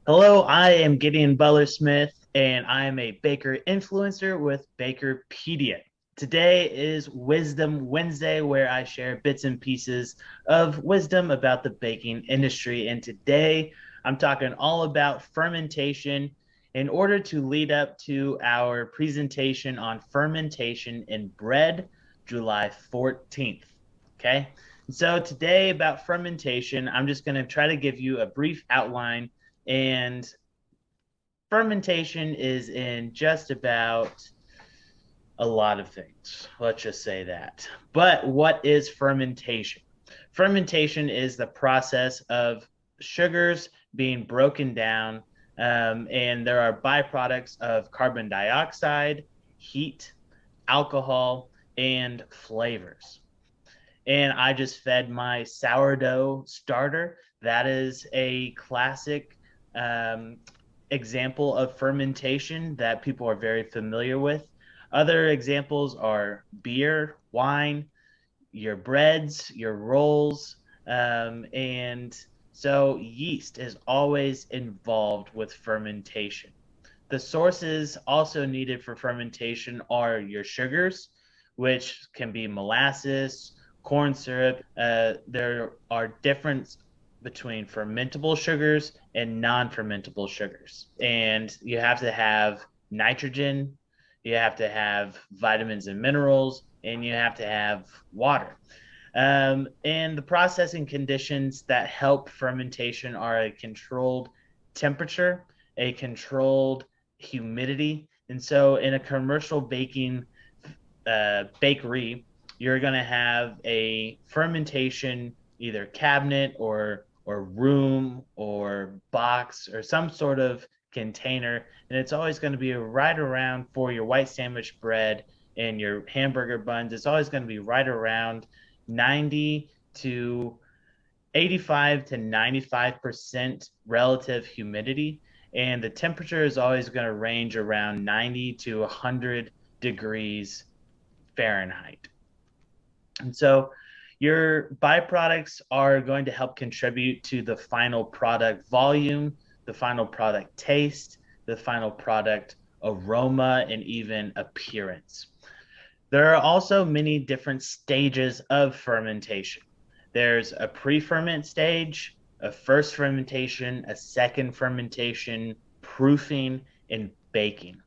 Hello, I am Gideon Butler Smith, and I am a baker influencer with Bakerpedia. Today is Wisdom Wednesday, where I share bits and pieces of wisdom about the baking industry. And today I'm talking all about fermentation in order to lead up to our presentation on fermentation in bread, July 14th. Okay. So today about fermentation, I'm just going to try to give you a brief outline, and fermentation is in just about a lot of things. Let's just say that. But what is fermentation? Fermentation is the process of sugars being broken down, and there are byproducts of carbon dioxide, heat, alcohol, and flavors. And I just fed my sourdough starter. That is a classic um, example of fermentation that people are very familiar with. Other examples are beer, wine, your breads, your rolls, and so yeast is always involved with fermentation. The sources also needed for fermentation are your sugars, which can be molasses, corn syrup. There are different between fermentable sugars and non-fermentable sugars. And you have to have nitrogen, you have to have vitamins and minerals, and you have to have water. And the processing conditions that help fermentation are a controlled temperature, a controlled humidity. And so in a commercial bakery, you're going to have a fermentation either cabinet or room or box or some sort of container, and it's always going to be right around for your white sandwich bread and your hamburger buns. It's always going to be right around 90 to 85 to 95% relative humidity, and the temperature is always going to range around 90 to 100 degrees Fahrenheit. And so your byproducts are going to help contribute to the final product volume, the final product taste, the final product aroma, and even appearance. There are also many different stages of fermentation. There's a pre-ferment stage, a first fermentation, a second fermentation, proofing, and baking.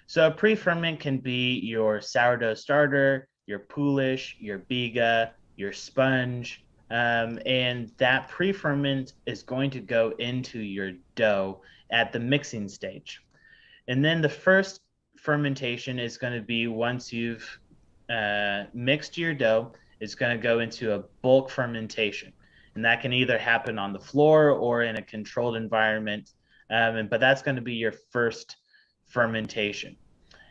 So a pre-ferment can be your sourdough starter, your poolish, your biga, your sponge, and that pre-ferment is going to go into your dough at the mixing stage. And then the first fermentation is going to be once you've mixed your dough, it's going to go into a bulk fermentation. And that can either happen on the floor or in a controlled environment. But that's going to be your first fermentation.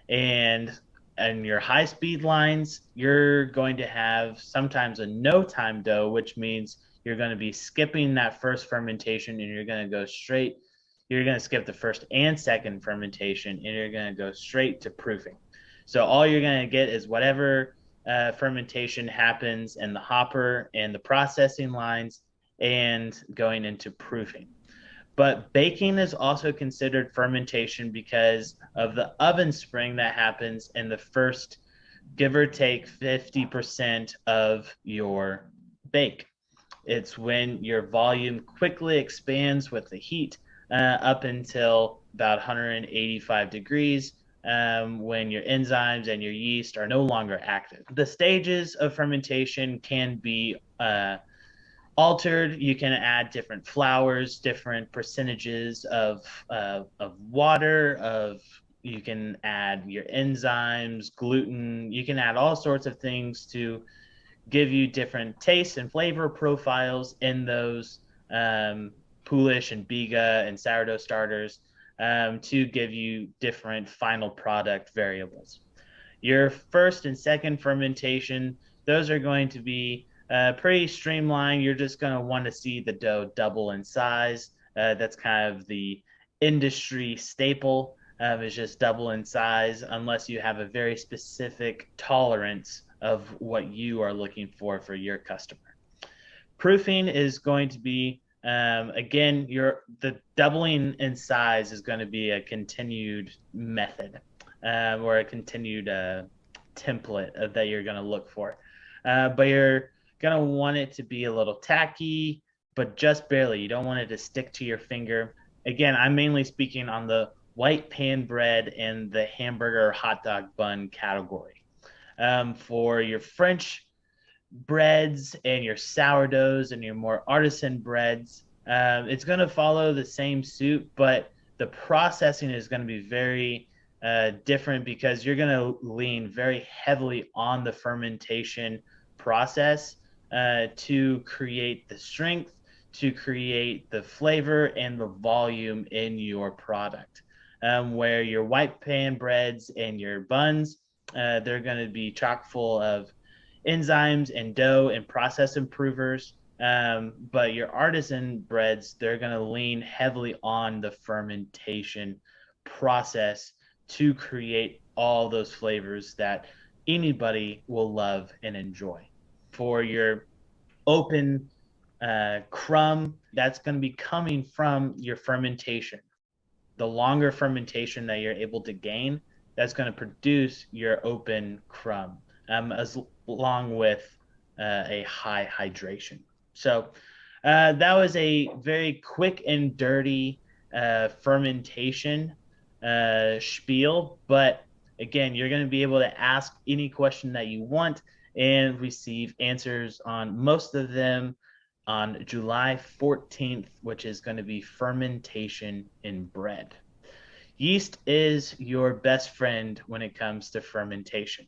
And in your high speed lines, you're going to have sometimes a no time dough, which means you're going to be skipping that first fermentation and you're going to go straight. You're going to skip the first and second fermentation and you're going to go straight to proofing. So all you're going to get is whatever fermentation happens in the hopper and the processing lines and going into proofing. But baking is also considered fermentation because of the oven spring that happens in the first, give or take, 50% of your bake. It's when your volume quickly expands with the heat up until about 185 degrees, when your enzymes and your yeast are no longer active. The stages of fermentation can be altered. You can add different flours, different percentages of water, of you can add your enzymes, gluten. You can add all sorts of things to give you different taste and flavor profiles in those poolish and biga and sourdough starters, to give you different final product variables. Your first and second fermentation, those are going to be pretty streamlined. You're just going to want to see the dough double in size. That's kind of the industry staple, is just double in size, unless you have a very specific tolerance of what you are looking for your customer. Proofing is going to be Again, the doubling in size is going to be a continued method, or a continued template that you're going to look for. But you're going to want it to be a little tacky, but just barely. You don't want it to stick to your finger. Again, I'm mainly speaking on the white pan bread and the hamburger or hot dog bun category. For your French breads and your sourdoughs and your more artisan breads, it's going to follow the same suit, but the processing is going to be very different because you're going to lean very heavily on the fermentation process to create the strength, to create the flavor and the volume in your product. Where your white pan breads and your buns, they're going to be chock full of enzymes and dough and process improvers. But your artisan breads, they're going to lean heavily on the fermentation process to create all those flavors that anybody will love and enjoy. For your open crumb, that's going to be coming from your fermentation. The longer fermentation that you're able to gain, that's going to produce your open crumb, as along with a high hydration. So that was a very quick and dirty fermentation spiel. But again, you're going to be able to ask any question that you want and receive answers on most of them on July 14th, which is going to be fermentation in bread. Yeast is your best friend when it comes to fermentation.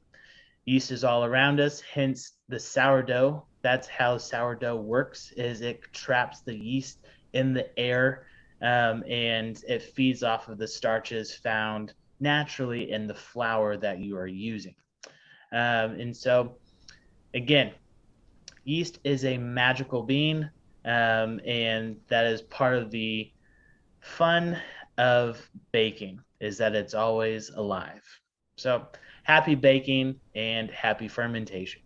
Yeast is all around us, hence the sourdough. That's how sourdough works, is it traps the yeast in the air, and it feeds off of the starches found naturally in the flour that you are using. And so, again, yeast is a magical being, and that is part of the fun of baking, is that it's always alive. So happy baking and happy fermentation.